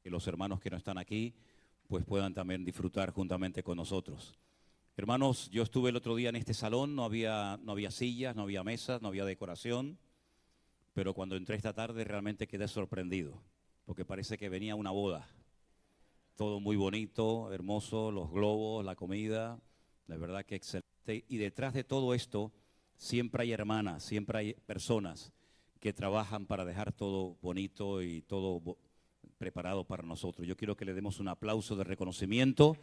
que los hermanos que no están aquí pues puedan también disfrutar juntamente con nosotros. Hermanos, yo estuve el otro día en este salón, no había sillas, no había mesas, no había decoración, pero cuando entré esta tarde realmente quedé sorprendido, porque parece que venía una boda. Todo muy bonito, hermoso, los globos, la comida, la verdad que excelente. Y detrás de todo esto siempre hay hermanas, siempre hay personas que trabajan para dejar todo bonito y todo preparado para nosotros. Yo quiero que le demos un aplauso de reconocimiento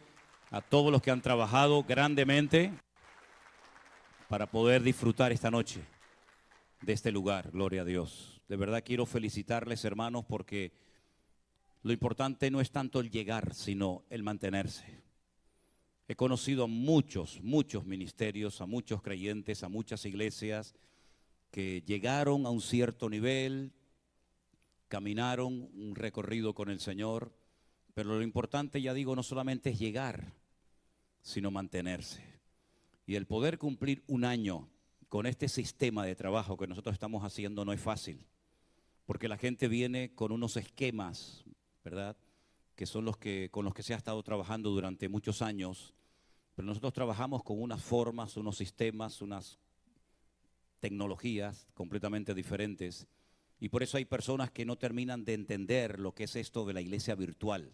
a todos los que han trabajado grandemente para poder disfrutar esta noche de este lugar, gloria a Dios. De verdad quiero felicitarles, hermanos, porque lo importante no es tanto el llegar, sino el mantenerse. He conocido a muchos ministerios, a muchos creyentes, a muchas iglesias que llegaron a un cierto nivel, caminaron un recorrido con el Señor, pero lo importante, ya digo, no solamente es llegar, sino mantenerse. Y el poder cumplir un año con este sistema de trabajo que nosotros estamos haciendo no es fácil, porque la gente viene con unos esquemas, ¿verdad?, que son con los que se ha estado trabajando durante muchos años, pero nosotros trabajamos con unas formas, unos sistemas, unas tecnologías completamente diferentes, y por eso hay personas que no terminan de entender lo que es esto de la iglesia virtual.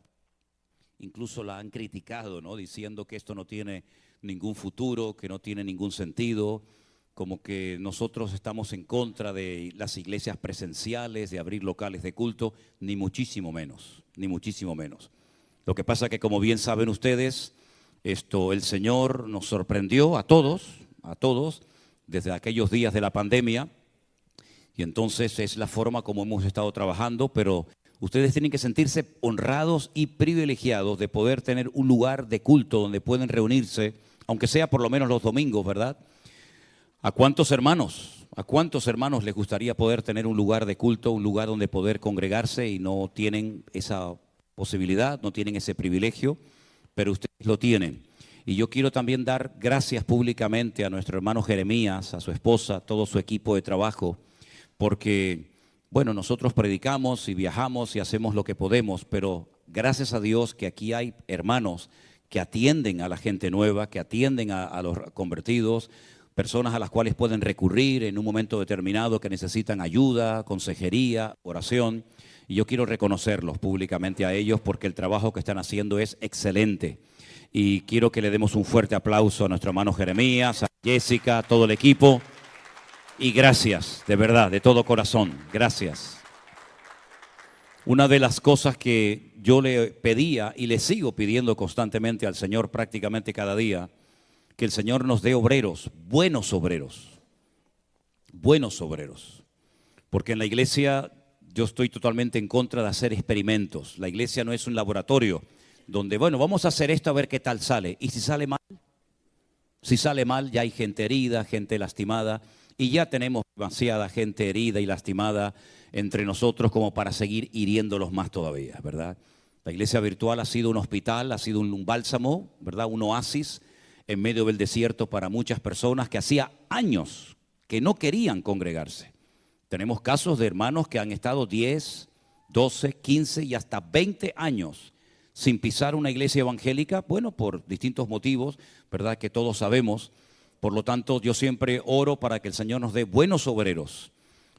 Incluso la han criticado, ¿no?, diciendo que esto no tiene ningún futuro, que no tiene ningún sentido, como que nosotros estamos en contra de las iglesias presenciales, de abrir locales de culto, ni muchísimo menos, ni muchísimo menos. Lo que pasa que, como bien saben ustedes, el Señor nos sorprendió a todos, desde aquellos días de la pandemia, y entonces es la forma como hemos estado trabajando, pero ustedes tienen que sentirse honrados y privilegiados de poder tener un lugar de culto donde pueden reunirse, aunque sea por lo menos los domingos, ¿verdad? ¿A cuántos hermanos les gustaría poder tener un lugar de culto, un lugar donde poder congregarse y no tienen esa posibilidad, no tienen ese privilegio, pero ustedes lo tienen? Y yo quiero también dar gracias públicamente a nuestro hermano Jeremías, a su esposa, a todo su equipo de trabajo, porque, bueno, nosotros predicamos y viajamos y hacemos lo que podemos, pero gracias a Dios que aquí hay hermanos que atienden a la gente nueva, que atienden a los convertidos, personas a las cuales pueden recurrir en un momento determinado que necesitan ayuda, consejería, oración. Y yo quiero reconocerlos públicamente a ellos porque el trabajo que están haciendo es excelente. Y quiero que le demos un fuerte aplauso a nuestro hermano Jeremías, a Jessica, a todo el equipo. Y gracias, de verdad, de todo corazón, gracias. Una de las cosas que yo le pedía y le sigo pidiendo constantemente al Señor prácticamente cada día, que el Señor nos dé obreros, buenos obreros, porque en la iglesia yo estoy totalmente en contra de hacer experimentos. La iglesia no es un laboratorio donde, bueno, vamos a hacer esto a ver qué tal sale. ¿Y si sale mal? Si sale mal, ya hay gente herida, gente lastimada, y ya tenemos demasiada gente herida y lastimada entre nosotros como para seguir hiriéndolos más todavía, ¿verdad? La iglesia virtual ha sido un hospital, ha sido un bálsamo, ¿verdad?, un oasis en medio del desierto para muchas personas que hacía años que no querían congregarse. Tenemos casos de hermanos que han estado 10, 12, 15 y hasta 20 años sin pisar una iglesia evangélica, bueno, por distintos motivos, ¿verdad?, que todos sabemos. Por lo tanto, yo siempre oro para que el Señor nos dé buenos obreros.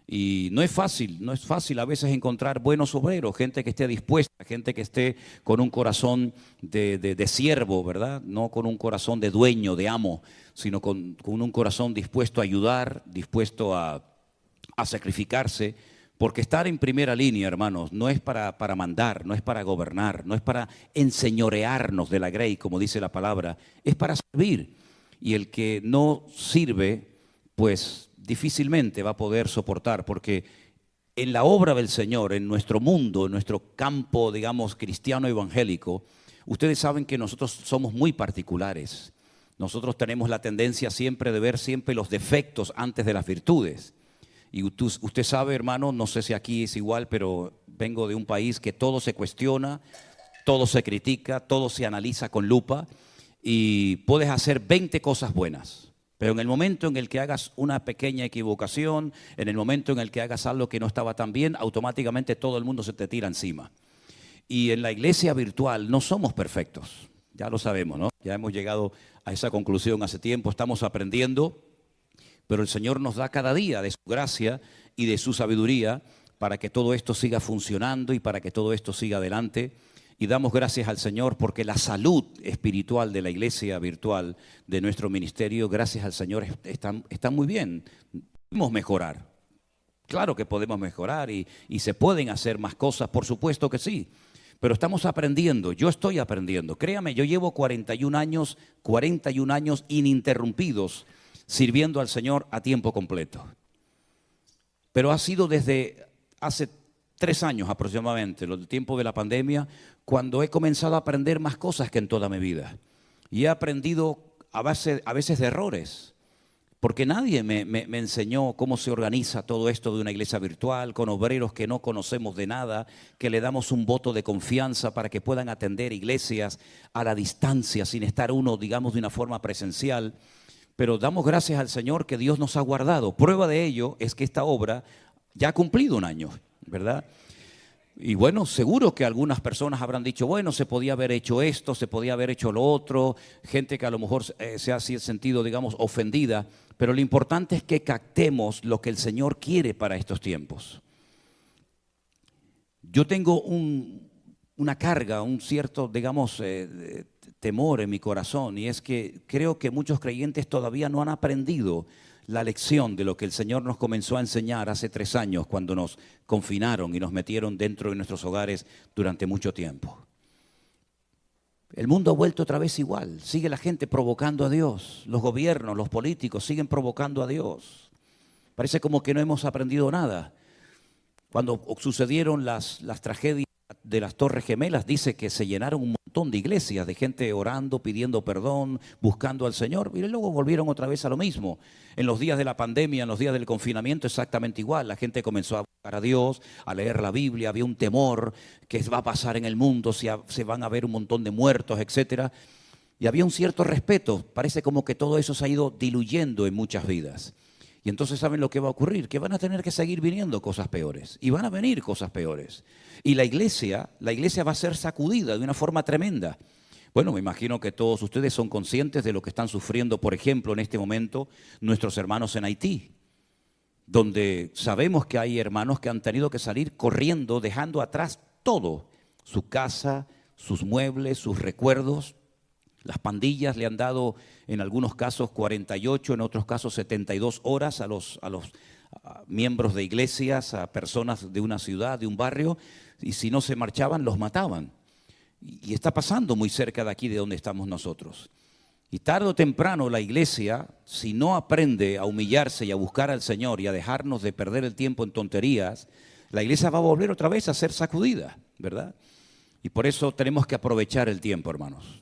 Y no es fácil a veces encontrar buenos obreros, gente que esté dispuesta, gente que esté con un corazón de siervo, ¿verdad? No con un corazón de dueño, de amo, sino con un corazón dispuesto a ayudar, dispuesto a sacrificarse, porque estar en primera línea, hermanos, no es para mandar, no es para gobernar, no es para enseñorearnos de la grey, como dice la palabra, es para servir. Y el que no sirve, pues difícilmente va a poder soportar, porque en la obra del Señor, en nuestro mundo, en nuestro campo, digamos, cristiano evangélico, ustedes saben que nosotros somos muy particulares. Nosotros tenemos la tendencia siempre de ver siempre los defectos antes de las virtudes. Y usted sabe, hermano, no sé si aquí es igual, pero vengo de un país que todo se cuestiona, todo se critica, todo se analiza con lupa, y puedes hacer 20 cosas buenas, pero en el momento en el que hagas una pequeña equivocación, en el momento en el que hagas algo que no estaba tan bien, automáticamente todo el mundo se te tira encima. Y en la iglesia virtual no somos perfectos, ya lo sabemos, ¿no? Ya hemos llegado a esa conclusión hace tiempo, estamos aprendiendo, pero el Señor nos da cada día de su gracia y de su sabiduría para que todo esto siga funcionando y para que todo esto siga adelante. Y damos gracias al Señor porque la salud espiritual de la iglesia virtual, de nuestro ministerio, gracias al Señor, está muy bien. Podemos mejorar, claro que podemos mejorar y se pueden hacer más cosas, por supuesto que sí. Pero estamos aprendiendo, yo estoy aprendiendo. Créame, yo llevo 41 años ininterrumpidos sirviendo al Señor a tiempo completo. Pero ha sido desde hace 3 años aproximadamente, el tiempo de la pandemia, cuando he comenzado a aprender más cosas que en toda mi vida. Y he aprendido a veces de errores. Porque nadie me enseñó cómo se organiza todo esto de una iglesia virtual, con obreros que no conocemos de nada, que le damos un voto de confianza para que puedan atender iglesias a la distancia, sin estar uno, digamos, de una forma presencial. Pero damos gracias al Señor que Dios nos ha guardado. Prueba de ello es que esta obra ya ha cumplido 1 año, ¿verdad? Y bueno, seguro que algunas personas habrán dicho, bueno, se podía haber hecho esto, se podía haber hecho lo otro, gente que a lo mejor se ha sentido, digamos, ofendida, pero lo importante es que captemos lo que el Señor quiere para estos tiempos. Yo tengo una carga, un cierto, digamos, temor en mi corazón, y es que creo que muchos creyentes todavía no han aprendido la lección de lo que el Señor nos comenzó a enseñar hace 3 años cuando nos confinaron y nos metieron dentro de nuestros hogares durante mucho tiempo. El mundo ha vuelto otra vez igual, sigue la gente provocando a Dios, los gobiernos, los políticos siguen provocando a Dios. Parece como que no hemos aprendido nada. Cuando sucedieron las tragedias de las Torres Gemelas, dice que se llenaron un montón de iglesias, de gente orando, pidiendo perdón, buscando al Señor, y luego volvieron otra vez a lo mismo. En los días de la pandemia, en los días del confinamiento, exactamente igual. La gente comenzó a buscar a Dios, a leer la Biblia, había un temor que va a pasar en el mundo, se van a ver un montón de muertos, etcétera. Y había un cierto respeto, parece como que todo eso se ha ido diluyendo en muchas vidas. Y entonces ¿saben lo que va a ocurrir? Que van a tener que seguir viniendo cosas peores. Y van a venir cosas peores. Y la iglesia va a ser sacudida de una forma tremenda. Bueno, me imagino que todos ustedes son conscientes de lo que están sufriendo, por ejemplo, en este momento, nuestros hermanos en Haití. Donde sabemos que hay hermanos que han tenido que salir corriendo, dejando atrás todo. Su casa, sus muebles, sus recuerdos. Las pandillas le han dado en algunos casos 48, en otros casos 72 horas a los miembros de iglesias, a personas de una ciudad, de un barrio, y si no se marchaban, los mataban. Y está pasando muy cerca de aquí de donde estamos nosotros. Y tarde o temprano la iglesia, si no aprende a humillarse y a buscar al Señor y a dejarnos de perder el tiempo en tonterías, la iglesia va a volver otra vez a ser sacudida, ¿verdad? Y por eso tenemos que aprovechar el tiempo, hermanos.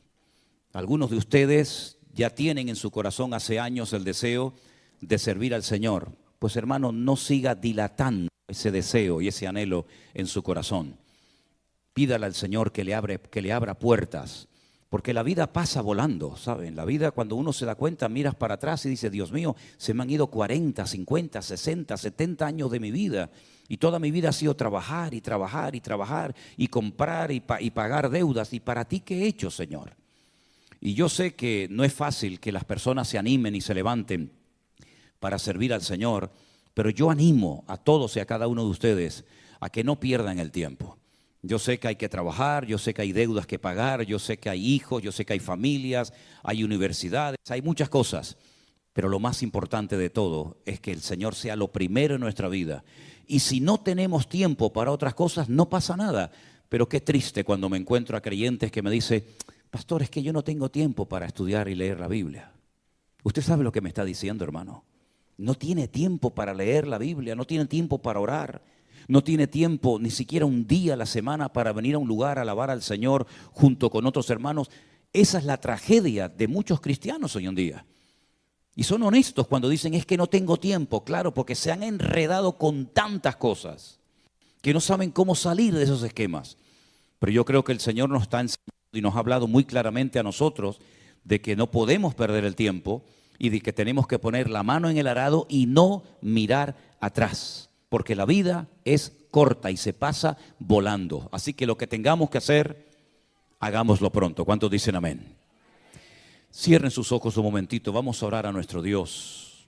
Algunos de ustedes ya tienen en su corazón hace años el deseo de servir al Señor. Pues hermano, no siga dilatando ese deseo y ese anhelo en su corazón. Pídale al Señor que le abra puertas, porque la vida pasa volando, ¿saben? La vida, cuando uno se da cuenta, miras para atrás y dice, Dios mío, se me han ido 40, 50, 60, 70 años de mi vida. Y toda mi vida ha sido trabajar y trabajar y trabajar y comprar y pagar deudas. ¿Y para ti qué he hecho, Señor? Y yo sé que no es fácil que las personas se animen y se levanten para servir al Señor, pero yo animo a todos y a cada uno de ustedes a que no pierdan el tiempo. Yo sé que hay que trabajar, yo sé que hay deudas que pagar, yo sé que hay hijos, yo sé que hay familias, hay universidades, hay muchas cosas, pero lo más importante de todo es que el Señor sea lo primero en nuestra vida. Y si no tenemos tiempo para otras cosas, no pasa nada, pero qué triste cuando me encuentro a creyentes que me dicen, pastor, es que yo no tengo tiempo para estudiar y leer la Biblia. Usted sabe lo que me está diciendo, hermano. No tiene tiempo para leer la Biblia, no tiene tiempo para orar, no tiene tiempo ni siquiera un día a la semana para venir a un lugar a alabar al Señor junto con otros hermanos. Esa es la tragedia de muchos cristianos hoy en día. Y son honestos cuando dicen, es que no tengo tiempo. Claro, porque se han enredado con tantas cosas que no saben cómo salir de esos esquemas. Pero yo creo que el Señor nos está enseñando y nos ha hablado muy claramente a nosotros de que no podemos perder el tiempo y de que tenemos que poner la mano en el arado y no mirar atrás, porque la vida es corta y se pasa volando. Así que lo que tengamos que hacer, hagámoslo pronto. ¿Cuántos dicen amén? Cierren sus ojos un momentito, vamos a orar a nuestro Dios.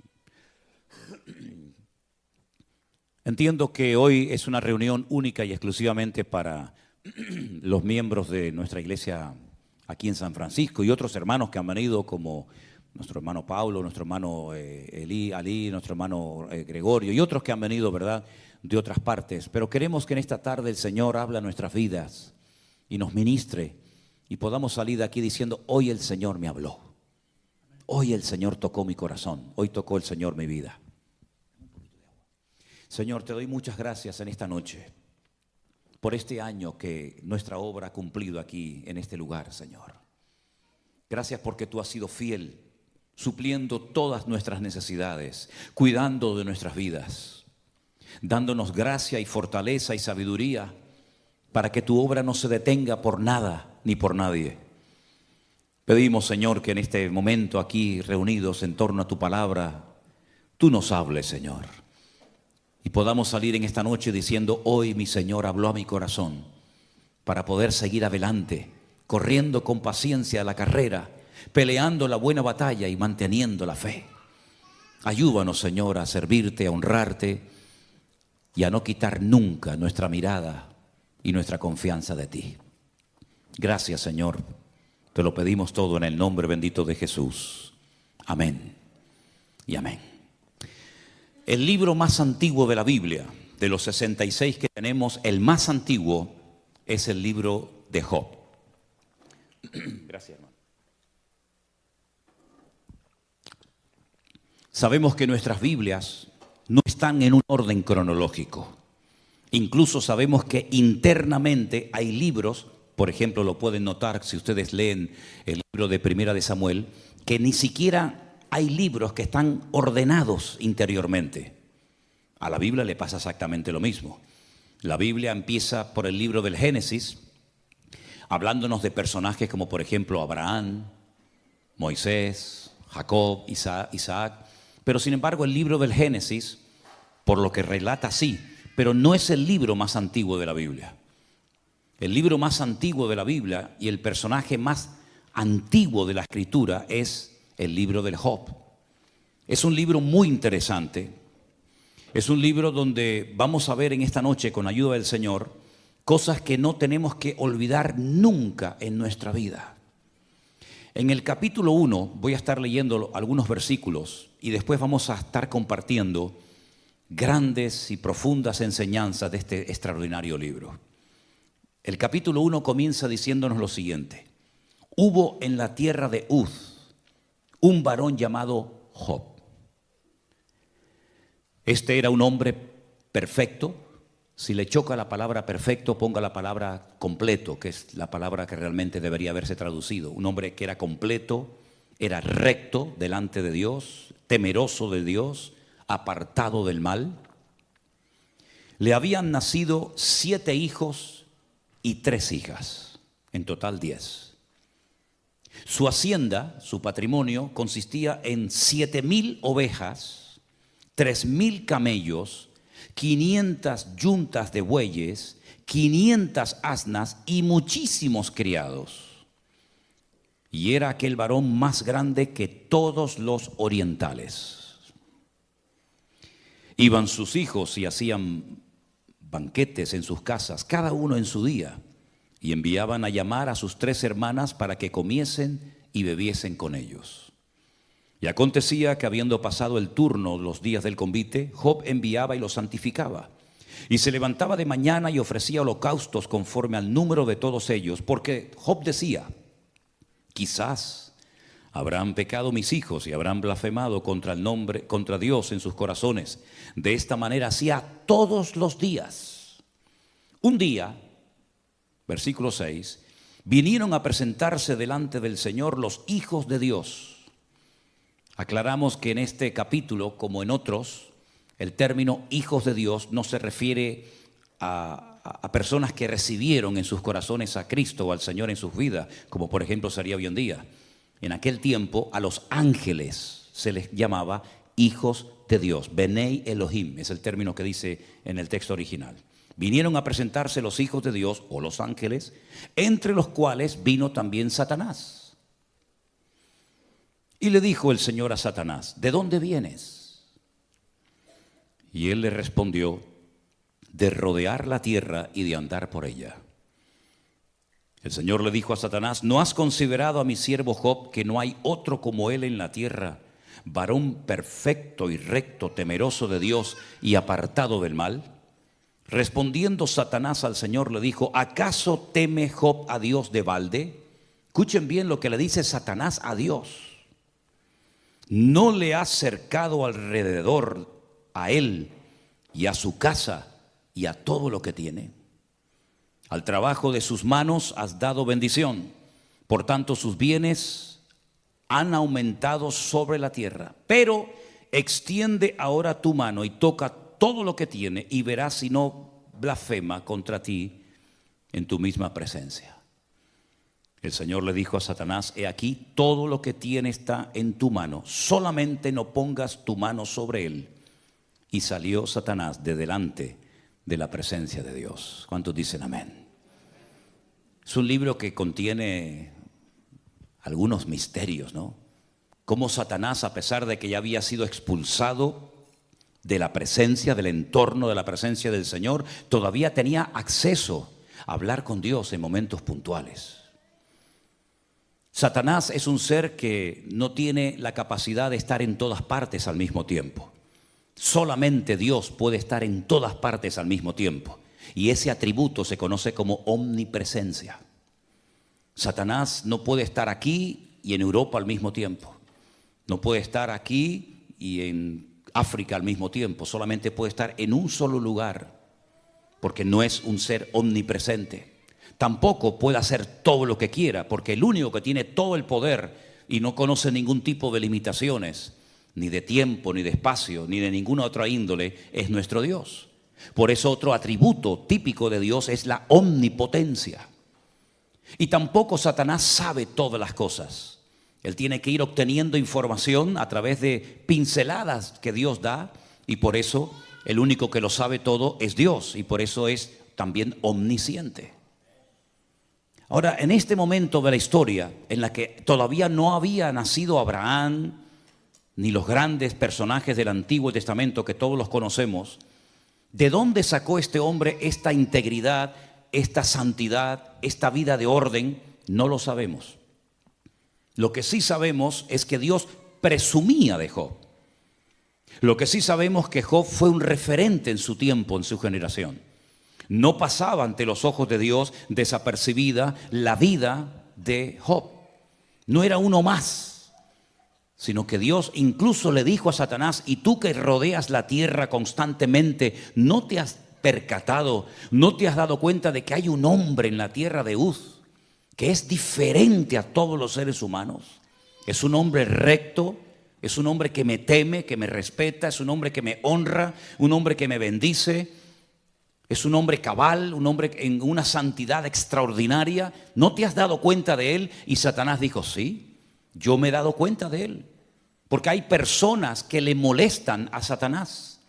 Entiendo que hoy es una reunión única y exclusivamente para los miembros de nuestra iglesia aquí en San Francisco y otros hermanos que han venido, como nuestro hermano Pablo, nuestro hermano Ali, nuestro hermano Gregorio y otros que han venido, ¿verdad?, de otras partes. Pero queremos que en esta tarde el Señor hable a nuestras vidas y nos ministre y podamos salir de aquí diciendo: hoy el Señor me habló, hoy el Señor tocó mi corazón, hoy tocó el Señor mi vida. Señor, te doy muchas gracias en esta noche por este año que nuestra obra ha cumplido aquí en este lugar, Señor. Gracias porque tú has sido fiel, supliendo todas nuestras necesidades, cuidando de nuestras vidas, dándonos gracia y fortaleza y sabiduría para que tu obra no se detenga por nada ni por nadie. Pedimos, Señor, que en este momento aquí reunidos en torno a tu palabra, tú nos hables, Señor. Y podamos salir en esta noche diciendo: hoy mi Señor habló a mi corazón para poder seguir adelante, corriendo con paciencia la carrera, peleando la buena batalla y manteniendo la fe. Ayúdanos, Señor, a servirte, a honrarte y a no quitar nunca nuestra mirada y nuestra confianza de ti. Gracias, Señor. Te lo pedimos todo en el nombre bendito de Jesús. Amén y amén. El libro más antiguo de la Biblia, de los 66 que tenemos, el más antiguo es el libro de Job. Gracias, hermano. Sabemos que nuestras Biblias no están en un orden cronológico. Incluso sabemos que internamente hay libros, por ejemplo, lo pueden notar si ustedes leen el libro de Primera de Samuel, que ni siquiera hay libros que están ordenados interiormente. A la Biblia le pasa exactamente lo mismo. La Biblia empieza por el libro del Génesis, hablándonos de personajes como por ejemplo Abraham, Moisés, Jacob, Isaac. Pero sin embargo el libro del Génesis, por lo que relata, sí, pero no es el libro más antiguo de la Biblia. El libro más antiguo de la Biblia y el personaje más antiguo de la Escritura es el libro del Job. Es un libro muy interesante. Es un libro donde vamos a ver en esta noche, con ayuda del Señor, cosas que no tenemos que olvidar nunca en nuestra vida. En el capítulo 1 voy a estar leyendo algunos versículos y después vamos a estar compartiendo grandes y profundas enseñanzas de este extraordinario libro. El capítulo 1 comienza diciéndonos lo siguiente: hubo en la tierra de Uz un varón llamado Job. Este era un hombre perfecto. Si le choca la palabra perfecto, ponga la palabra completo, que es la palabra que realmente debería haberse traducido. Un hombre que era completo, era recto delante de Dios, temeroso de Dios, apartado del mal. Le habían nacido 7 hijos y 3 hijas, en total 10. Su hacienda, su patrimonio, consistía en 7,000 ovejas, 3,000 camellos, 500 yuntas de bueyes, 500 asnas y muchísimos criados. Y era aquel varón más grande que todos los orientales. Iban sus hijos y hacían banquetes en sus casas, cada uno en su día, y enviaban a llamar a sus 3 hermanas para que comiesen y bebiesen con ellos. Y acontecía que habiendo pasado el turno los días del convite, Job enviaba y los santificaba. Y se levantaba de mañana y ofrecía holocaustos conforme al número de todos ellos, porque Job decía: quizás habrán pecado mis hijos y habrán blasfemado contra Dios en sus corazones. De esta manera hacía todos los días. Un día, versículo 6, vinieron a presentarse delante del Señor los hijos de Dios. Aclaramos que en este capítulo, como en otros, el término hijos de Dios no se refiere a personas que recibieron en sus corazones a Cristo o al Señor en sus vidas, como por ejemplo sería hoy en día. En aquel tiempo a los ángeles se les llamaba hijos de Dios. Benei Elohim es el término que dice en el texto original. Vinieron a presentarse los hijos de Dios o los ángeles, entre los cuales vino también Satanás. Y le dijo el Señor a Satanás: ¿de dónde vienes? Y él le respondió: de rodear la tierra y de andar por ella. El Señor le dijo a Satanás: ¿no has considerado a mi siervo Job, que no hay otro como él en la tierra, varón perfecto y recto, temeroso de Dios y apartado del mal? Respondiendo Satanás al Señor le dijo: ¿acaso teme Job a Dios de balde? Escuchen bien lo que le dice Satanás a Dios. ¿No le has cercado alrededor a él y a su casa y a todo lo que tiene? Al trabajo de sus manos has dado bendición, por tanto sus bienes han aumentado sobre la tierra. Pero extiende ahora tu mano y toca todo lo que tiene, y verás si no blasfema contra ti en tu misma presencia. El Señor le dijo a Satanás: he aquí, todo lo que tiene está en tu mano, solamente no pongas tu mano sobre él. Y salió Satanás de delante de la presencia de Dios. ¿Cuántos dicen amén? Es un libro que contiene algunos misterios, ¿no? Cómo Satanás, a pesar de que ya había sido expulsado de la presencia, del entorno de la presencia del Señor, todavía tenía acceso a hablar con Dios en momentos puntuales. Satanás es un ser que no tiene la capacidad de estar en todas partes al mismo tiempo. Solamente Dios puede estar en todas partes al mismo tiempo, y ese atributo se conoce como omnipresencia. Satanás no puede estar aquí y en Europa al mismo tiempo. No puede estar aquí y en África al mismo tiempo. Solamente puede estar en un solo lugar, porque no es un ser omnipresente. Tampoco puede hacer todo lo que quiera, porque el único que tiene todo el poder y no conoce ningún tipo de limitaciones, ni de tiempo, ni de espacio, ni de ninguna otra índole, es nuestro Dios. Por eso otro atributo típico de Dios es la omnipotencia. Y tampoco Satanás sabe todas las cosas. Él tiene que ir obteniendo información a través de pinceladas que Dios da, y por eso el único que lo sabe todo es Dios, y por eso es también omnisciente. Ahora, en este momento de la historia en la que todavía no había nacido Abraham, ni los grandes personajes del Antiguo Testamento que todos los conocemos, ¿de dónde sacó este hombre esta integridad, esta santidad, esta vida de orden? No lo sabemos. Lo que sí sabemos es que Dios presumía de Job. Lo que sí sabemos es que Job fue un referente en su tiempo, en su generación. No pasaba ante los ojos de Dios desapercibida la vida de Job. No era uno más, sino que Dios incluso le dijo a Satanás: y tú que rodeas la tierra constantemente, ¿no te has percatado, no te has dado cuenta de que hay un hombre en la tierra de Uz que es diferente a todos los seres humanos? Es un hombre recto, es un hombre que me teme, que me respeta, es un hombre que me honra, un hombre que me bendice, es un hombre cabal, un hombre en una santidad extraordinaria. ¿No te has dado cuenta de él? Y Satanás dijo: sí, yo me he dado cuenta de él. Porque hay personas que le molestan a Satanás.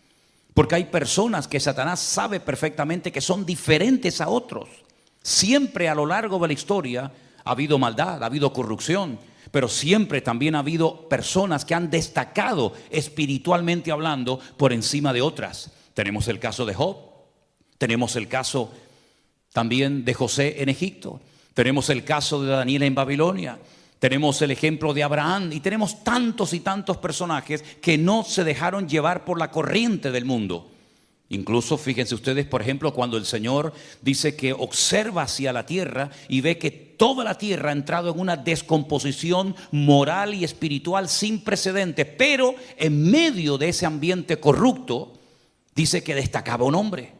Porque hay personas que Satanás sabe perfectamente que son diferentes a otros. Siempre a lo largo de la historia ha habido maldad, ha habido corrupción, pero siempre también ha habido personas que han destacado espiritualmente hablando por encima de otras. Tenemos el caso de Job, tenemos el caso también de José en Egipto, tenemos el caso de Daniel en Babilonia, tenemos el ejemplo de Abraham, y tenemos tantos y tantos personajes que no se dejaron llevar por la corriente del mundo. Incluso fíjense ustedes, por ejemplo, cuando el Señor dice que observa hacia la tierra y ve que toda la tierra ha entrado en una descomposición moral y espiritual sin precedentes, pero en medio de ese ambiente corrupto dice que destacaba un hombre,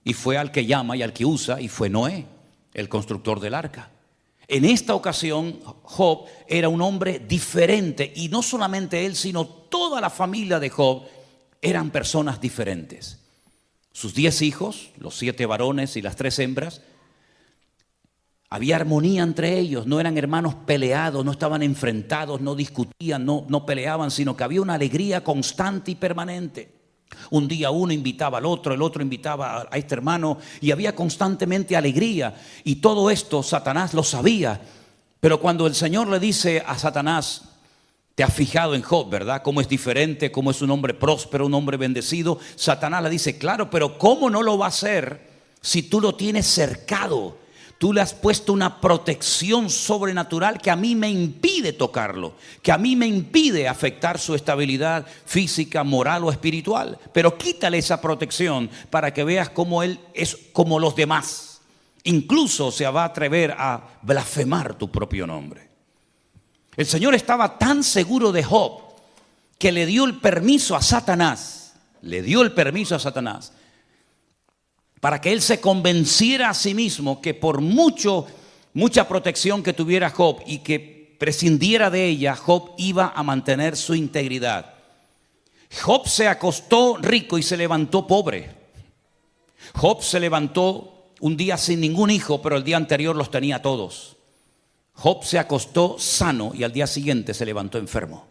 y fue al que llama y al que usa, y fue Noé, el constructor del arca. En esta ocasión Job era un hombre diferente, y no solamente él, sino toda la familia de Job eran personas diferentes. Sus 10 hijos, los 7 varones y las 3 hembras, había armonía entre ellos, no eran hermanos peleados, no estaban enfrentados, no discutían, no peleaban, sino que había una alegría constante y permanente. Un día uno invitaba al otro, el otro invitaba a este hermano y había constantemente alegría. Y todo esto Satanás lo sabía. Pero cuando el Señor le dice a Satanás, te has fijado en Job, ¿verdad? Cómo es diferente, cómo es un hombre próspero, un hombre bendecido. Satanás le dice, claro, pero ¿cómo no lo va a hacer si tú lo tienes cercado? Tú le has puesto una protección sobrenatural que a mí me impide tocarlo, que a mí me impide afectar su estabilidad física, moral o espiritual. Pero quítale esa protección para que veas cómo él es como los demás. Incluso se va a atrever a blasfemar tu propio nombre. El Señor estaba tan seguro de Job que le dio el permiso a Satanás, para que él se convenciera a sí mismo que por mucha protección que tuviera Job y que prescindiera de ella, Job iba a mantener su integridad. Job se acostó rico y se levantó pobre. Job se levantó un día sin ningún hijo, pero el día anterior los tenía todos. Job se acostó sano y al día siguiente se levantó enfermo.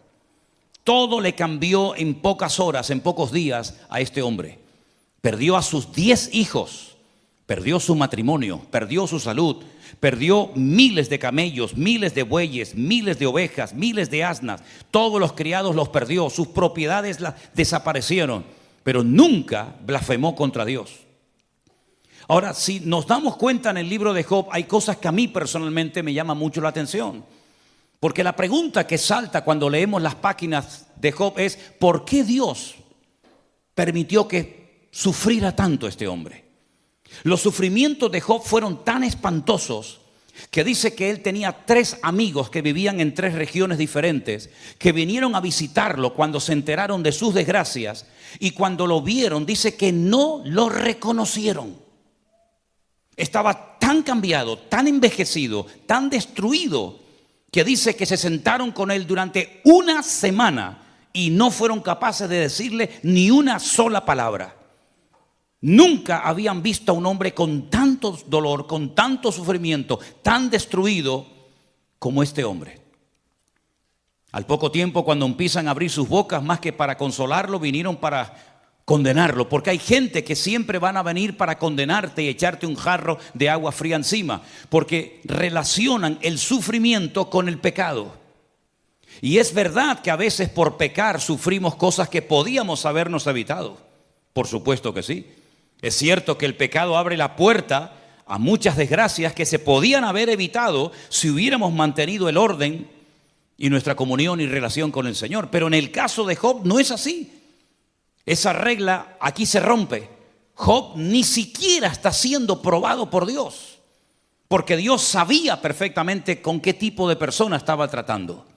Todo le cambió en pocas horas, en pocos días a este hombre. Perdió a sus 10 hijos, perdió su matrimonio, perdió su salud, perdió miles de camellos, miles de bueyes, miles de ovejas, miles de asnas. Todos los criados los perdió, sus propiedades desaparecieron, pero nunca blasfemó contra Dios. Ahora, si nos damos cuenta en el libro de Job, hay cosas que a mí personalmente me llaman mucho la atención. Porque la pregunta que salta cuando leemos las páginas de Job es, ¿por qué Dios permitió que sufriera tanto este hombre? Los sufrimientos de Job fueron tan espantosos que dice que él tenía 3 amigos que vivían en 3 regiones diferentes, que vinieron a visitarlo cuando se enteraron de sus desgracias, y cuando lo vieron dice que no lo reconocieron. Estaba tan cambiado, tan envejecido, tan destruido, que dice que se sentaron con él durante una semana y no fueron capaces de decirle ni una sola palabra. Nunca habían visto a un hombre con tanto dolor, con tanto sufrimiento, tan destruido como este hombre. Al poco tiempo, cuando empiezan a abrir sus bocas, más que para consolarlo, vinieron para condenarlo, porque hay gente que siempre van a venir para condenarte y echarte un jarro de agua fría encima, porque relacionan el sufrimiento con el pecado. Y es verdad que a veces por pecar sufrimos cosas que podíamos habernos evitado. Por supuesto que sí. Es cierto que el pecado abre la puerta a muchas desgracias que se podían haber evitado si hubiéramos mantenido el orden y nuestra comunión y relación con el Señor. Pero en el caso de Job no es así. Esa regla aquí se rompe. Job ni siquiera está siendo probado por Dios, porque Dios sabía perfectamente con qué tipo de persona estaba tratando.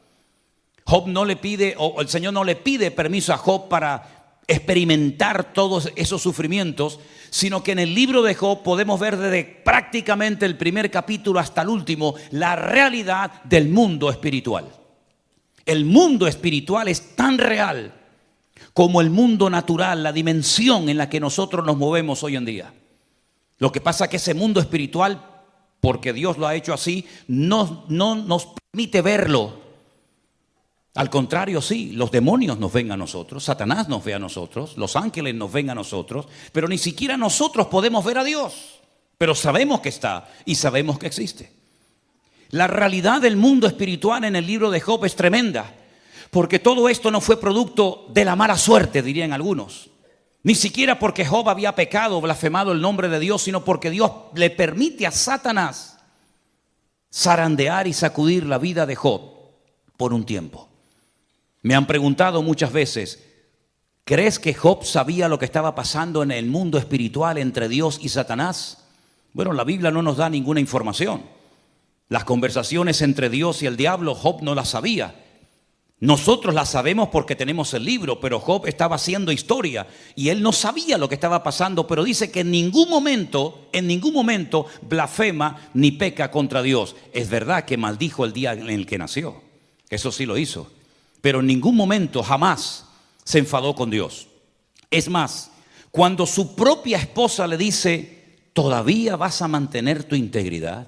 Job no le pide, o el Señor no le pide permiso a Job para experimentar todos esos sufrimientos, sino que en el libro de Job podemos ver desde prácticamente el primer capítulo hasta el último la realidad del mundo espiritual. El mundo espiritual es tan real como el mundo natural, la dimensión en la que nosotros nos movemos hoy en día. Lo que pasa es que ese mundo espiritual, porque Dios lo ha hecho así, no nos permite verlo. Al contrario, sí, los demonios nos ven a nosotros, Satanás nos ve a nosotros, los ángeles nos ven a nosotros, pero ni siquiera nosotros podemos ver a Dios. Pero sabemos que está y sabemos que existe. La realidad del mundo espiritual en el libro de Job es tremenda. Porque todo esto no fue producto de la mala suerte, dirían algunos. Ni siquiera porque Job había pecado, blasfemado el nombre de Dios, sino porque Dios le permite a Satanás zarandear y sacudir la vida de Job por un tiempo. Me han preguntado muchas veces, ¿crees que Job sabía lo que estaba pasando en el mundo espiritual entre Dios y Satanás? Bueno, la Biblia no nos da ninguna información. Las conversaciones entre Dios y el diablo, Job no las sabía. Nosotros la sabemos porque tenemos el libro, pero Job estaba haciendo historia y él no sabía lo que estaba pasando, pero dice que en ningún momento blasfema ni peca contra Dios. Es verdad que maldijo el día en el que nació, eso sí lo hizo, pero en ningún momento, jamás se enfadó con Dios. Es más, cuando su propia esposa le dice, ¿todavía vas a mantener tu integridad?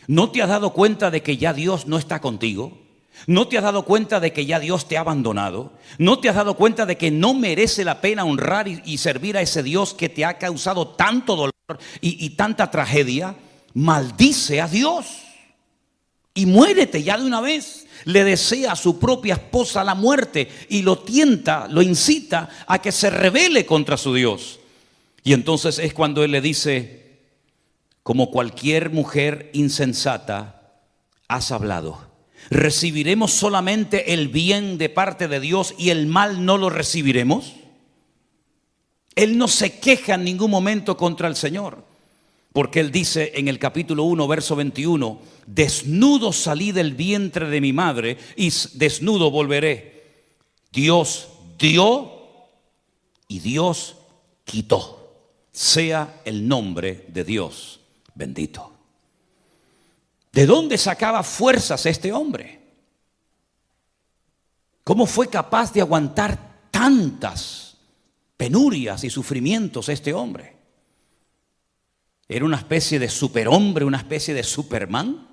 ¿No te has dado cuenta de que ya Dios no está contigo? ¿No te has dado cuenta de que ya Dios te ha abandonado? ¿No te has dado cuenta de que no merece la pena honrar y servir a ese Dios que te ha causado tanto dolor y tanta tragedia? Maldice a Dios y muérete ya de una vez. Le desea a su propia esposa la muerte y lo tienta, lo incita a que se rebele contra su Dios. Y entonces es cuando él le dice: como cualquier mujer insensata, has hablado. ¿Recibiremos solamente el bien de parte de Dios y el mal no lo recibiremos? Él no se queja en ningún momento contra el Señor, porque él dice en el capítulo 1, verso 21, desnudo salí del vientre de mi madre y desnudo volveré. Dios dio y Dios quitó. Sea el nombre de Dios bendito. ¿De dónde sacaba fuerzas este hombre? ¿Cómo fue capaz de aguantar tantas penurias y sufrimientos este hombre? ¿Era una especie de superhombre, una especie de Superman?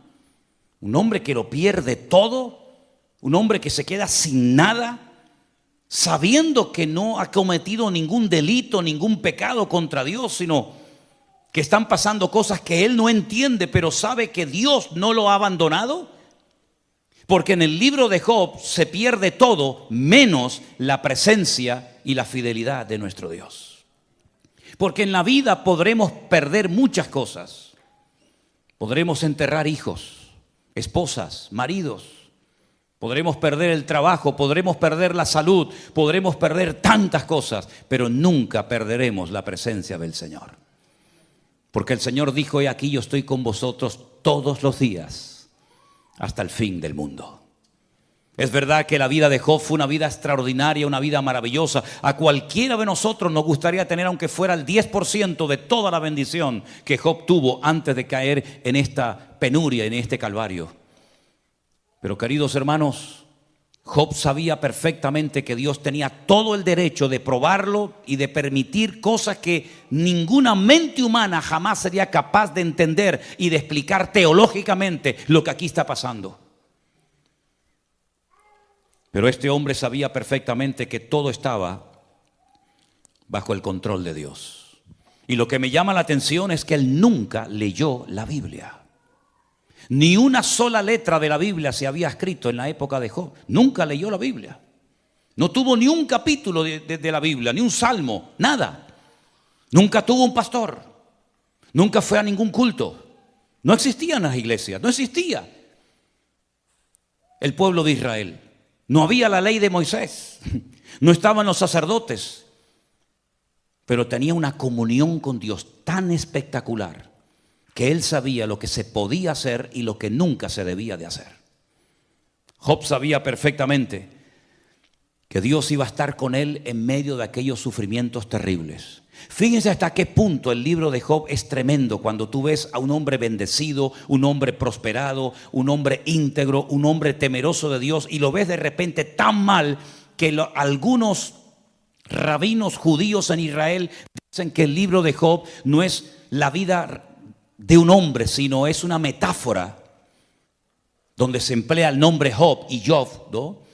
¿Un hombre que lo pierde todo? ¿Un hombre que se queda sin nada? Sabiendo que no ha cometido ningún delito, ningún pecado contra Dios, sino que están pasando cosas que él no entiende, pero sabe que Dios no lo ha abandonado. Porque en el libro de Job se pierde todo menos la presencia y la fidelidad de nuestro Dios. Porque en la vida podremos perder muchas cosas. Podremos enterrar hijos, esposas, maridos. Podremos perder el trabajo, podremos perder la salud, podremos perder tantas cosas, pero nunca perderemos la presencia del Señor. Porque el Señor dijo: he aquí, yo estoy con vosotros todos los días hasta el fin del mundo. Es verdad que la vida de Job fue una vida extraordinaria, una vida maravillosa. A cualquiera de nosotros nos gustaría tener, aunque fuera el 10% de toda la bendición que Job tuvo antes de caer en esta penuria, en este calvario. Pero queridos hermanos, Job sabía perfectamente que Dios tenía todo el derecho de probarlo y de permitir cosas que ninguna mente humana jamás sería capaz de entender y de explicar teológicamente lo que aquí está pasando. Pero este hombre sabía perfectamente que todo estaba bajo el control de Dios. Y lo que me llama la atención es que él nunca leyó la Biblia. Ni una sola letra de la Biblia se había escrito en la época de Job. Nunca leyó la Biblia. No tuvo ni un capítulo de la Biblia, ni un salmo, nada. Nunca tuvo un pastor. Nunca fue a ningún culto. No existían las iglesias, no existía el pueblo de Israel. No había la ley de Moisés. No estaban los sacerdotes. Pero tenía una comunión con Dios tan espectacular que él sabía lo que se podía hacer y lo que nunca se debía de hacer. Job sabía perfectamente que Dios iba a estar con él en medio de aquellos sufrimientos terribles. Fíjense hasta qué punto el libro de Job es tremendo cuando tú ves a un hombre bendecido, un hombre prosperado, un hombre íntegro, un hombre temeroso de Dios, y lo ves de repente tan mal que algunos rabinos judíos en Israel dicen que el libro de Job no es la vida de un hombre, sino es una metáfora donde se emplea el nombre Job y Job, ¿no?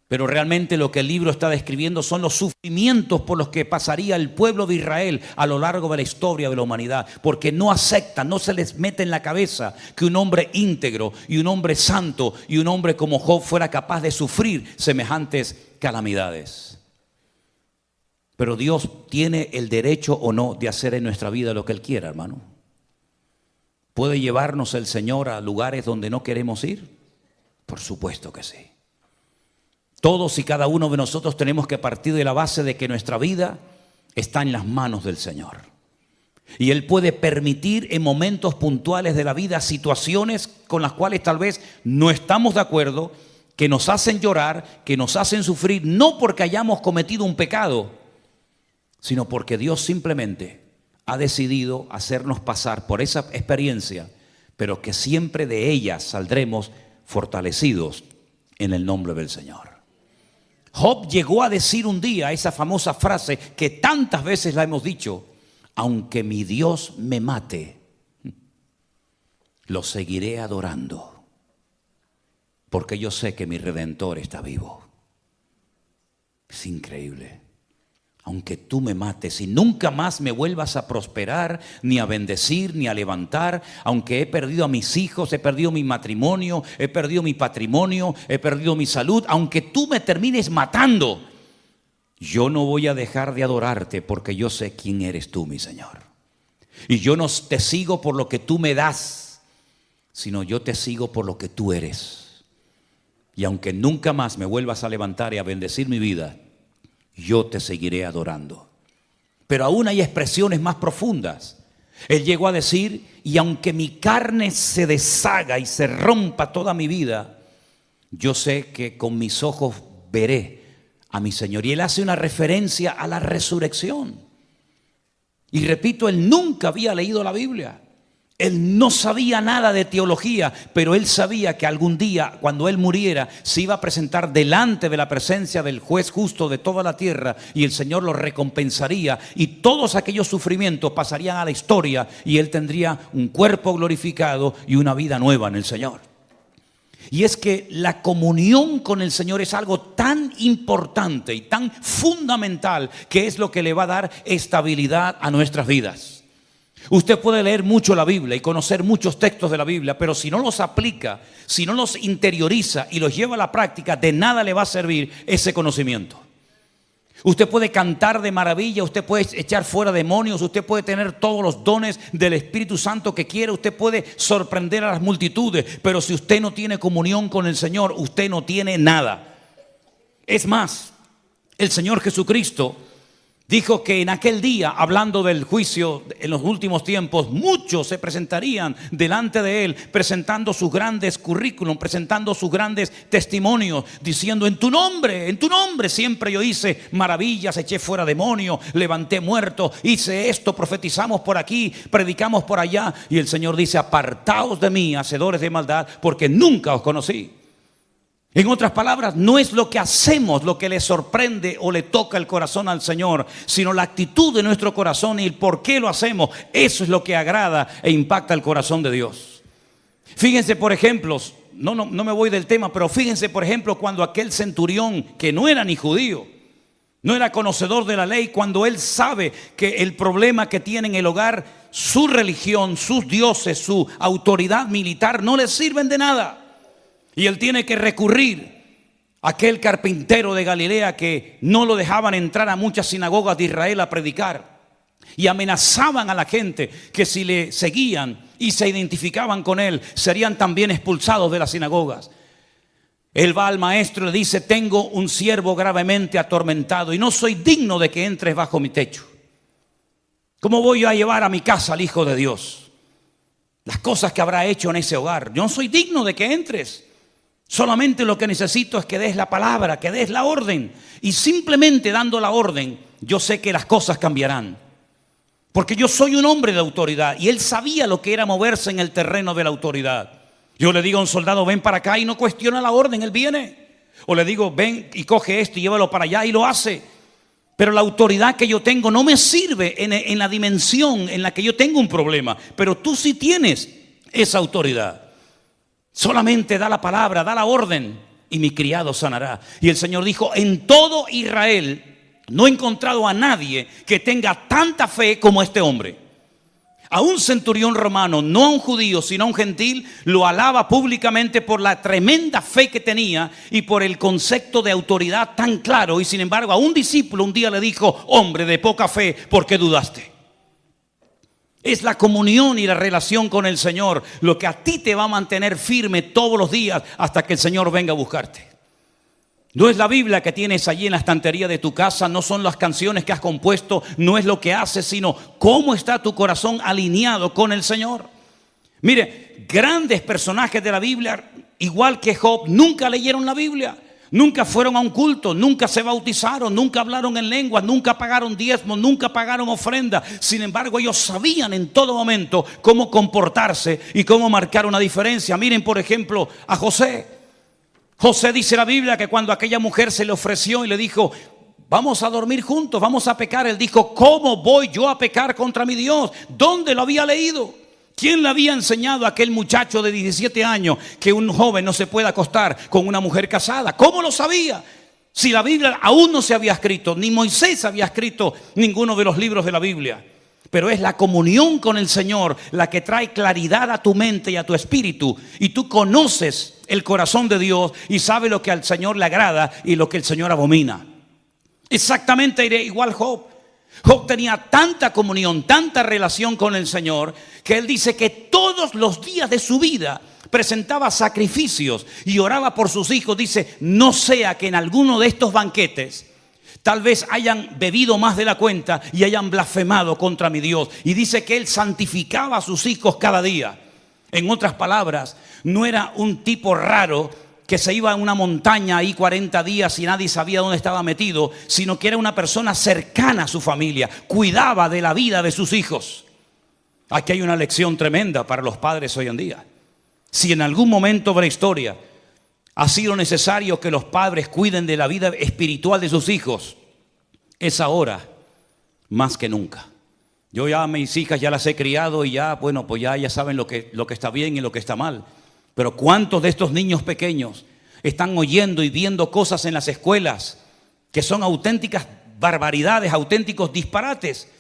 Pero realmente lo que el libro está describiendo son los sufrimientos por los que pasaría el pueblo de Israel a lo largo de la historia de la humanidad, porque no aceptan, no se les mete en la cabeza que un hombre íntegro y un hombre santo y un hombre como Job fuera capaz de sufrir semejantes calamidades. Pero Dios tiene el derecho o no de hacer en nuestra vida lo que Él quiera, hermano. ¿Puede llevarnos el Señor a lugares donde no queremos ir? Por supuesto que sí. Todos y cada uno de nosotros tenemos que partir de la base de que nuestra vida está en las manos del Señor. Y Él puede permitir en momentos puntuales de la vida situaciones con las cuales tal vez no estamos de acuerdo, que nos hacen llorar, que nos hacen sufrir, no porque hayamos cometido un pecado, sino porque Dios simplemente ha decidido hacernos pasar por esa experiencia, pero que siempre de ella saldremos fortalecidos en el nombre del Señor. Job llegó a decir un día esa famosa frase que tantas veces la hemos dicho: aunque mi Dios me mate, lo seguiré adorando. porque yo sé que mi Redentor está vivo. Es increíble. Aunque tú me mates y nunca más me vuelvas a prosperar, ni a bendecir, ni a levantar, aunque he perdido a mis hijos, he perdido mi matrimonio, he perdido mi patrimonio, he perdido mi salud, aunque tú me termines matando, yo no voy a dejar de adorarte porque yo sé quién eres tú, mi Señor. Y yo no te sigo por lo que tú me das, sino yo te sigo por lo que tú eres. Y aunque nunca más me vuelvas a levantar y a bendecir mi vida, yo te seguiré adorando. Pero aún hay expresiones más profundas. Él llegó a decir, y aunque mi carne se deshaga y se rompa toda mi vida, yo sé que con mis ojos veré a mi Señor. Y él hace una referencia a la resurrección. Y repito, él nunca había leído la Biblia. Él no sabía nada de teología, pero él sabía que algún día, cuando él muriera, se iba a presentar delante de la presencia del juez justo de toda la tierra y el Señor lo recompensaría y todos aquellos sufrimientos pasarían a la historia y él tendría un cuerpo glorificado y una vida nueva en el Señor. Y es que la comunión con el Señor es algo tan importante y tan fundamental que es lo que le va a dar estabilidad a nuestras vidas. Usted puede leer mucho la Biblia y conocer muchos textos de la Biblia, pero si no los aplica, si no los interioriza y los lleva a la práctica, de nada le va a servir ese conocimiento. Usted puede cantar de maravilla, usted puede echar fuera demonios, usted puede tener todos los dones del Espíritu Santo que quiera, usted puede sorprender a las multitudes, pero si usted no tiene comunión con el Señor, usted no tiene nada. Es más, el Señor Jesucristo dijo que en aquel día, hablando del juicio en los últimos tiempos, muchos se presentarían delante de él, presentando sus grandes currículum, presentando sus grandes testimonios, diciendo en tu nombre siempre yo hice maravillas, eché fuera demonios, levanté muertos, hice esto, profetizamos por aquí, predicamos por allá. Y el Señor dice, apartaos de mí, hacedores de maldad, porque nunca os conocí. En otras palabras, no es lo que hacemos lo que le sorprende o le toca el corazón al Señor, sino la actitud de nuestro corazón y el por qué lo hacemos. Eso es lo que agrada e impacta el corazón de Dios. Fíjense, por ejemplo, no me voy del tema, pero fíjense, por ejemplo, cuando aquel centurión que no era ni judío, no era conocedor de la ley, cuando él sabe que el problema que tiene en el hogar, su religión, sus dioses, su autoridad militar no le sirven de nada. Y él tiene que recurrir a aquel carpintero de Galilea que no lo dejaban entrar a muchas sinagogas de Israel a predicar. Y amenazaban a la gente que si le seguían y se identificaban con él, serían también expulsados de las sinagogas. Él va al maestro y le dice, tengo un siervo gravemente atormentado y no soy digno de que entres bajo mi techo. ¿Cómo voy a llevar a mi casa al Hijo de Dios? Las cosas que habrá hecho en ese hogar. Yo no soy digno de que entres. Solamente lo que necesito es que des la palabra, que des la orden. Y simplemente dando la orden, yo sé que las cosas cambiarán. Porque yo soy un hombre de autoridad. Y él sabía lo que era moverse en el terreno de la autoridad. Yo le digo a un soldado, ven para acá, y no cuestiona la orden, él viene. O le digo, ven y coge esto y llévalo para allá, y lo hace. Pero la autoridad que yo tengo no me sirve en la dimensión en la que yo tengo un problema. Pero tú sí tienes esa autoridad. Solamente da la palabra, da la orden y mi criado sanará. Y el Señor dijo, en todo Israel no he encontrado a nadie que tenga tanta fe como este hombre. A un centurión romano, no a un judío, sino a un gentil, lo alaba públicamente por la tremenda fe que tenía y por el concepto de autoridad tan claro. Y sin embargo, a un discípulo un día le dijo, hombre de poca fe, ¿por qué dudaste? Es la comunión y la relación con el Señor lo que a ti te va a mantener firme todos los días hasta que el Señor venga a buscarte. No es la Biblia que tienes allí en la estantería de tu casa, no son las canciones que has compuesto, no es lo que haces, sino cómo está tu corazón alineado con el Señor. Mire, grandes personajes de la Biblia, igual que Job, nunca leyeron la Biblia. Nunca fueron a un culto, nunca se bautizaron, nunca hablaron en lenguas, nunca pagaron diezmos, nunca pagaron ofrenda. Sin embargo, ellos sabían en todo momento cómo comportarse y cómo marcar una diferencia. Miren, por ejemplo, a José. José dice la Biblia que cuando aquella mujer se le ofreció y le dijo, vamos a dormir juntos, vamos a pecar. Él dijo, ¿cómo voy yo a pecar contra mi Dios? ¿Dónde lo había leído? ¿Quién le había enseñado a aquel muchacho de 17 años que un joven no se puede acostar con una mujer casada? ¿Cómo lo sabía? Si la Biblia aún no se había escrito, ni Moisés había escrito ninguno de los libros de la Biblia. Pero es la comunión con el Señor la que trae claridad a tu mente y a tu espíritu. Y tú conoces el corazón de Dios y sabes lo que al Señor le agrada y lo que el Señor abomina. Exactamente igual Job. Job tenía tanta comunión, tanta relación con el Señor, que él dice que todos los días de su vida presentaba sacrificios y oraba por sus hijos. Dice, no sea que en alguno de estos banquetes tal vez hayan bebido más de la cuenta y hayan blasfemado contra mi Dios. Y dice que él santificaba a sus hijos cada día. En otras palabras, no era un tipo raro que se iba a una montaña ahí 40 días y nadie sabía dónde estaba metido, sino que era una persona cercana a su familia, cuidaba de la vida de sus hijos. Aquí hay una lección tremenda para los padres hoy en día. Si en algún momento de la historia ha sido necesario que los padres cuiden de la vida espiritual de sus hijos, es ahora más que nunca. Yo ya a mis hijas ya las he criado y ya, bueno, pues ya saben lo que está bien y lo que está mal. Pero ¿cuántos de estos niños pequeños están oyendo y viendo cosas en las escuelas que son auténticas barbaridades, auténticos disparates?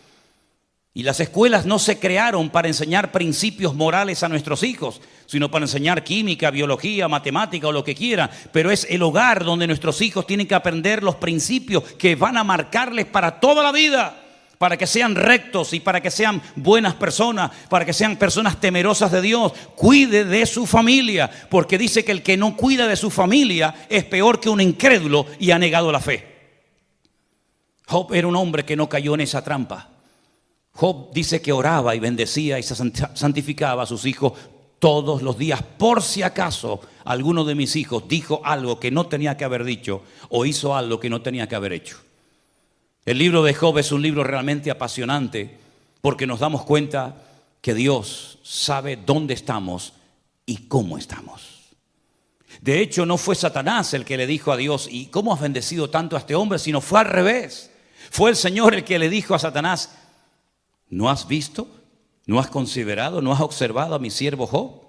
Y las escuelas no se crearon para enseñar principios morales a nuestros hijos, sino para enseñar química, biología, matemática o lo que quieran. Pero es el hogar donde nuestros hijos tienen que aprender los principios que van a marcarles para toda la vida, para que sean rectos y para que sean buenas personas, para que sean personas temerosas de Dios. Cuide de su familia, porque dice que el que no cuida de su familia es peor que un incrédulo y ha negado la fe. Job era un hombre que no cayó en esa trampa. Job dice que oraba y bendecía y se santificaba a sus hijos todos los días, por si acaso alguno de mis hijos dijo algo que no tenía que haber dicho o hizo algo que no tenía que haber hecho. El libro de Job es un libro realmente apasionante porque nos damos cuenta que Dios sabe dónde estamos y cómo estamos. De hecho, no fue Satanás el que le dijo a Dios, ¿y cómo has bendecido tanto a este hombre? Sino fue al revés. Fue el Señor el que le dijo a Satanás, ¿no has visto? ¿No has considerado? ¿No has observado a mi siervo Job?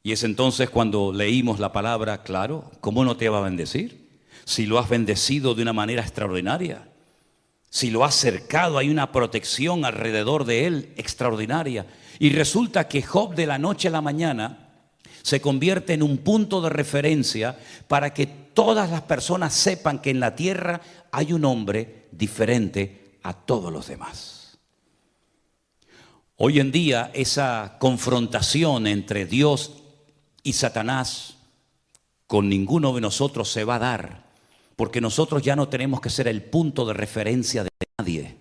Y es entonces cuando leímos la palabra, claro, ¿cómo no te va a bendecir? Si lo has bendecido de una manera extraordinaria, si lo has cercado, hay una protección alrededor de él extraordinaria. Y resulta que Job de la noche a la mañana se convierte en un punto de referencia para que todas las personas sepan que en la tierra hay un hombre diferente a todos los demás. Hoy en día esa confrontación entre Dios y Satanás con ninguno de nosotros se va a dar, porque nosotros ya no tenemos que ser el punto de referencia de nadie,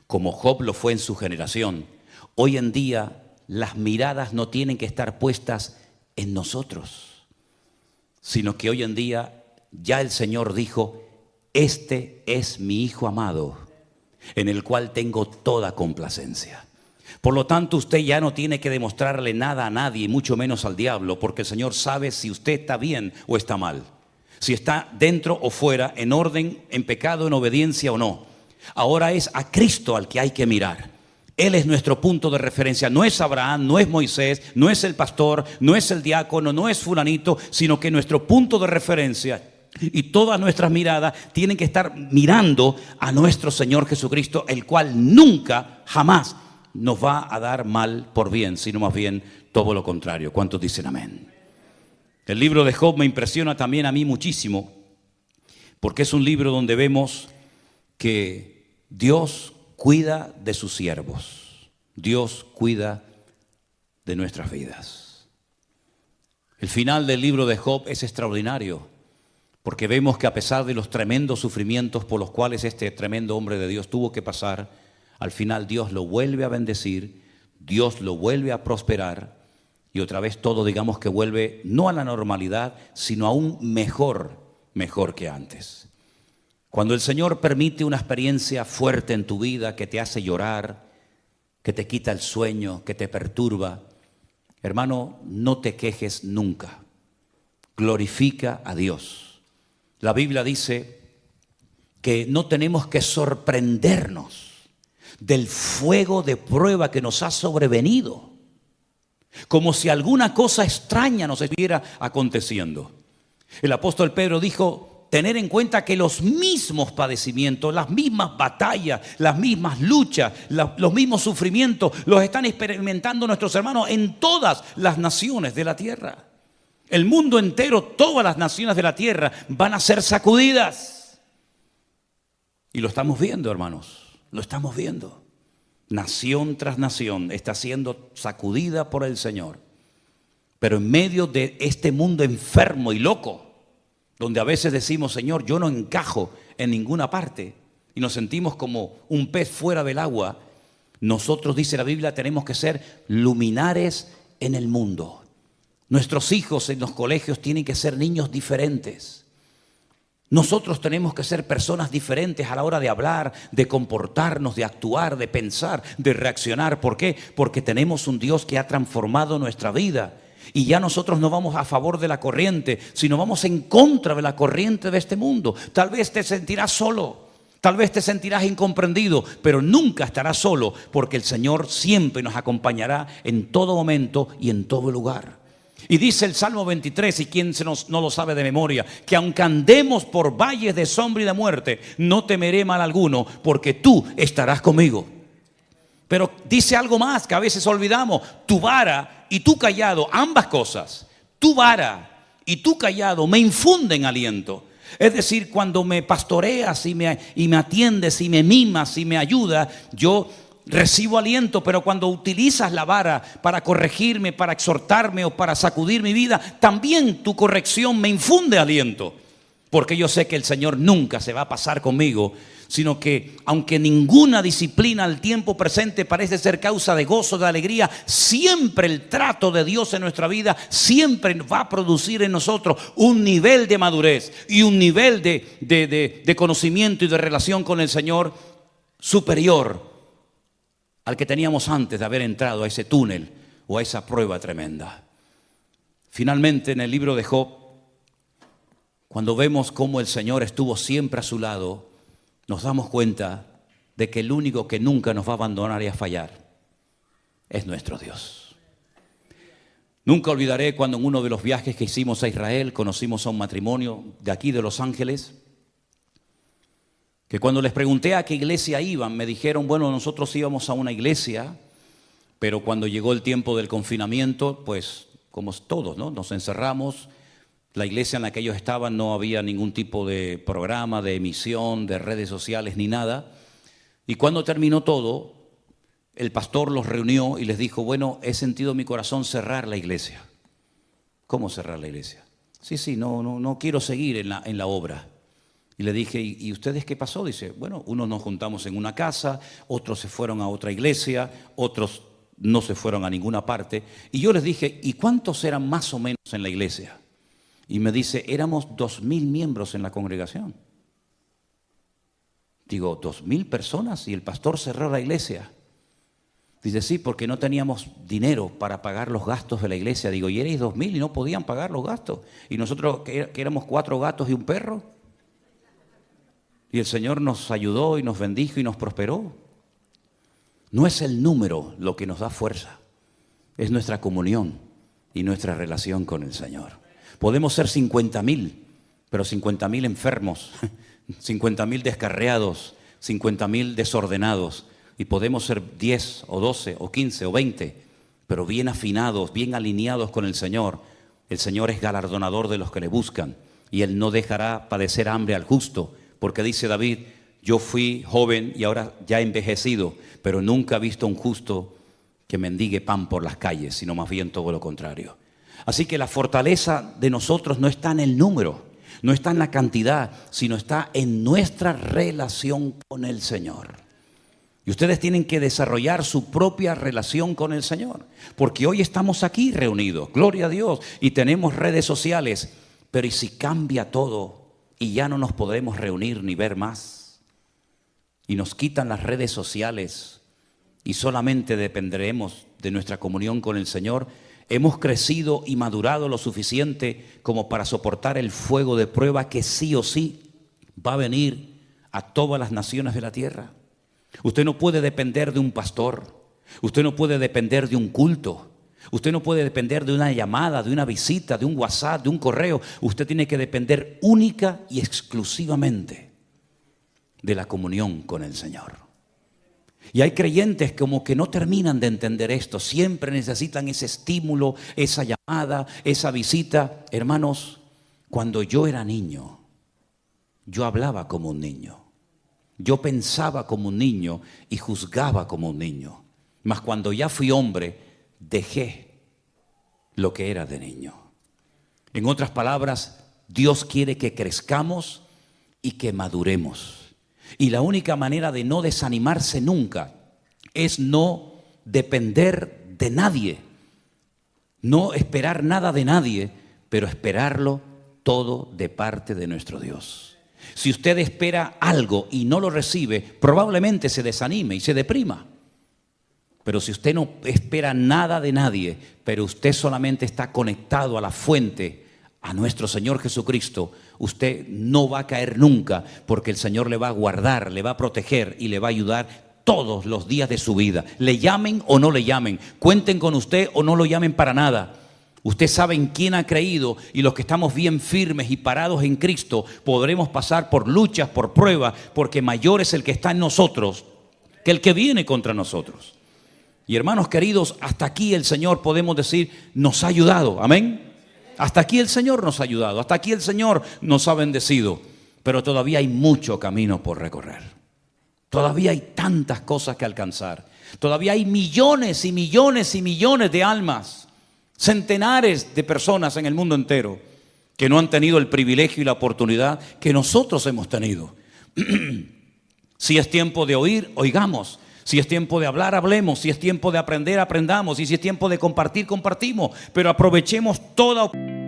como Job lo fue en su generación. Hoy en día las miradas no tienen que estar puestas en nosotros, sino que hoy en día ya el Señor dijo, este es mi Hijo amado, en el cual tengo toda complacencia. Por lo tanto, usted ya no tiene que demostrarle nada a nadie, mucho menos al diablo, porque el Señor sabe si usted está bien o está mal, si está dentro o fuera, en orden, en pecado, en obediencia o no. Ahora es a Cristo al que hay que mirar. Él es nuestro punto de referencia. No es Abraham, no es Moisés, no es el pastor, no es el diácono, no es fulanito, sino que nuestro punto de referencia y todas nuestras miradas tienen que estar mirando a nuestro Señor Jesucristo, el cual nunca, jamás nos va a dar mal por bien, sino más bien todo lo contrario. ¿Cuántos dicen amén? El libro de Job me impresiona también a mí muchísimo, porque es un libro donde vemos que Dios cuida de sus siervos. Dios cuida de nuestras vidas. El final del libro de Job es extraordinario, porque vemos que a pesar de los tremendos sufrimientos por los cuales este tremendo hombre de Dios tuvo que pasar, al final Dios lo vuelve a bendecir, Dios lo vuelve a prosperar y otra vez todo, digamos, que vuelve no a la normalidad, sino aún mejor que antes. Cuando el Señor permite una experiencia fuerte en tu vida que te hace llorar, que te quita el sueño, que te perturba, hermano, no te quejes nunca. Glorifica a Dios. La Biblia dice que no tenemos que sorprendernos del fuego de prueba que nos ha sobrevenido. como si alguna cosa extraña nos estuviera aconteciendo. El apóstol Pedro dijo, tener en cuenta que los mismos padecimientos, las mismas batallas, las mismas luchas, los mismos sufrimientos los están experimentando nuestros hermanos en todas las naciones de la tierra. El mundo entero, todas las naciones de la tierra van a ser sacudidas. Y lo estamos viendo, hermanos, lo estamos viendo. Nación tras nación está siendo sacudida por el Señor. Pero en medio de este mundo enfermo y loco, donde a veces decimos, Señor, yo no encajo en ninguna parte, y nos sentimos como un pez fuera del agua, nosotros, dice la Biblia, tenemos que ser luminares en el mundo. Nuestros hijos en los colegios tienen que ser niños diferentes. Nosotros tenemos que ser personas diferentes a la hora de hablar, de comportarnos, de actuar, de pensar, de reaccionar. ¿Por qué? Porque tenemos un Dios que ha transformado nuestra vida. Y ya nosotros no vamos a favor de la corriente, sino vamos en contra de la corriente de este mundo. Tal vez te sentirás solo, tal vez te sentirás incomprendido, pero nunca estarás solo, porque el Señor siempre nos acompañará en todo momento y en todo lugar. Y dice el Salmo 23, y quien no lo sabe de memoria, que aunque andemos por valles de sombra y de muerte, no temeré mal alguno, porque tú estarás conmigo. Pero dice algo más que a veces olvidamos: tu vara y tu callado, ambas cosas, tu vara y tu callado me infunden aliento. Es decir, cuando me pastoreas y me atiendes y me mimas y me ayudas, yo recibo aliento. Pero cuando utilizas la vara para corregirme, para exhortarme o para sacudir mi vida, también tu corrección me infunde aliento. Porque yo sé que el Señor nunca se va a pasar conmigo, sino que aunque ninguna disciplina al tiempo presente parece ser causa de gozo, de alegría, siempre el trato de Dios en nuestra vida siempre va a producir en nosotros un nivel de madurez y un nivel de conocimiento y de relación con el Señor superior al que teníamos antes de haber entrado a ese túnel o a esa prueba tremenda. Finalmente, en el libro de Job, cuando vemos cómo el Señor estuvo siempre a su lado, nos damos cuenta de que el único que nunca nos va a abandonar y a fallar es nuestro Dios. Nunca olvidaré cuando en uno de los viajes que hicimos a Israel conocimos a un matrimonio de aquí de Los Ángeles, que cuando les pregunté a qué iglesia iban, me dijeron, bueno, nosotros íbamos a una iglesia, pero cuando llegó el tiempo del confinamiento, pues como todos, ¿no? Nos encerramos. La iglesia en la que ellos estaban no había ningún tipo de programa, de emisión, de redes sociales ni nada. Y cuando terminó todo, el pastor los reunió y les dijo, bueno, he sentido en mi corazón cerrar la iglesia. ¿Cómo cerrar la iglesia? Sí, no quiero seguir en la obra. Y le dije, ¿y ustedes qué pasó? Dice, bueno, unos nos juntamos en una casa, otros se fueron a otra iglesia, otros no se fueron a ninguna parte. Y yo les dije, ¿y cuántos eran más o menos en la iglesia? Y me dice, éramos 2,000 miembros en la congregación. Digo, 2,000 personas y el pastor cerró la iglesia. Dice, sí, porque no teníamos dinero para pagar los gastos de la iglesia. Digo, ¿y erais 2,000 y no podían pagar los gastos? ¿Y nosotros que éramos 4 gatos y un perro? Y el Señor nos ayudó y nos bendijo y nos prosperó. No es el número lo que nos da fuerza, es nuestra comunión y nuestra relación con el Señor. Podemos ser 50,000, pero 50,000 enfermos, 50,000 descarriados, 50,000 desordenados. Y podemos ser 10 o 12 o 15 o 20, pero bien afinados, bien alineados con el Señor. El Señor es galardonador de los que le buscan y Él no dejará padecer hambre al justo. Porque dice David, yo fui joven y ahora ya envejecido, pero nunca he visto a un justo que mendigue pan por las calles, sino más bien todo lo contrario. Así que la fortaleza de nosotros no está en el número, no está en la cantidad, sino está en nuestra relación con el Señor. Y ustedes tienen que desarrollar su propia relación con el Señor, porque hoy estamos aquí reunidos, gloria a Dios, y tenemos redes sociales, pero ¿y si cambia todo? Y ya no nos podremos reunir ni ver más. Y nos quitan las redes sociales y solamente dependeremos de nuestra comunión con el Señor. Hemos crecido y madurado lo suficiente como para soportar el fuego de prueba que sí o sí va a venir a todas las naciones de la tierra. Usted no puede depender de un pastor. Usted no puede depender de un culto. Usted no puede depender de una llamada, de una visita, de un WhatsApp, de un correo. Usted tiene que depender única y exclusivamente de la comunión con el Señor. Y hay creyentes como que no terminan de entender esto. Siempre necesitan ese estímulo, esa llamada, esa visita. Hermanos, cuando yo era niño, yo hablaba como un niño. Yo pensaba como un niño y juzgaba como un niño. Mas cuando ya fui hombre, dejé lo que era de niño. En otras palabras, Dios quiere que crezcamos y que maduremos. Y la única manera de no desanimarse nunca es no depender de nadie, no esperar nada de nadie, pero esperarlo todo de parte de nuestro Dios. Si usted espera algo y no lo recibe, probablemente se desanime y se deprima. Pero si usted no espera nada de nadie, pero usted solamente está conectado a la fuente, a nuestro Señor Jesucristo, usted no va a caer nunca, porque el Señor le va a guardar, le va a proteger y le va a ayudar todos los días de su vida. Le llamen o no le llamen, cuenten con usted o no lo llamen para nada. Usted sabe en quién ha creído, y los que estamos bien firmes y parados en Cristo podremos pasar por luchas, por pruebas, porque mayor es el que está en nosotros que el que viene contra nosotros. Y hermanos queridos, hasta aquí el Señor, podemos decir, nos ha ayudado. Amén. Hasta aquí el Señor nos ha ayudado, hasta aquí el Señor nos ha bendecido. Pero todavía hay mucho camino por recorrer. Todavía hay tantas cosas que alcanzar. Todavía hay millones y millones y millones de almas, centenares de personas en el mundo entero que no han tenido el privilegio y la oportunidad que nosotros hemos tenido. Si es tiempo de oír, oigamos. Si es tiempo de hablar, hablemos. Si es tiempo de aprender, aprendamos. Y si es tiempo de compartir, compartimos. Pero aprovechemos toda oportunidad.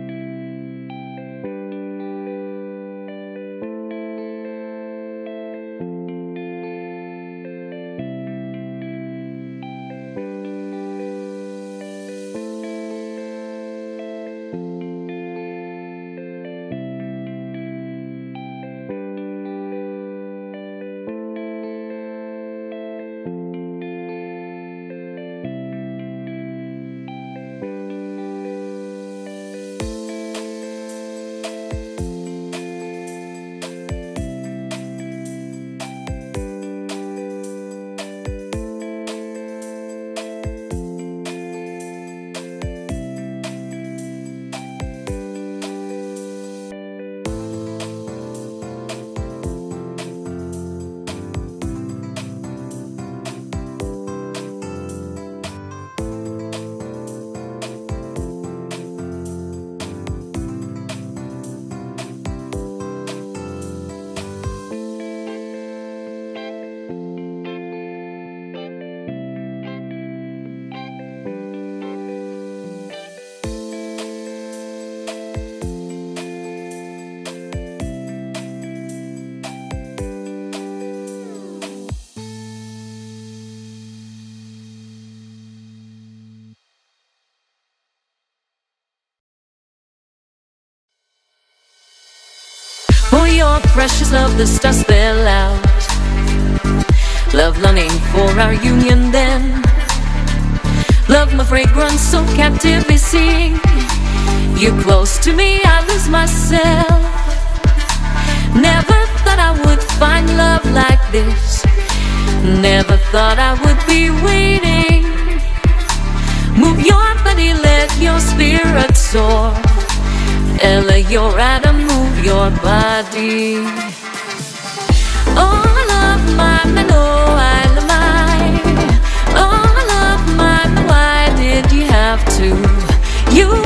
For your precious love, the stars spell out love longing for our union then. Love my fragrance so captivating. You're close to me, I lose myself. Never thought I would find love like this. Never thought I would be waiting. Move your body, let your spirit soar. Ella, your Adam, move your body. Oh, I love mine, oh, I love mine. Oh, I love mine, why did you have to? You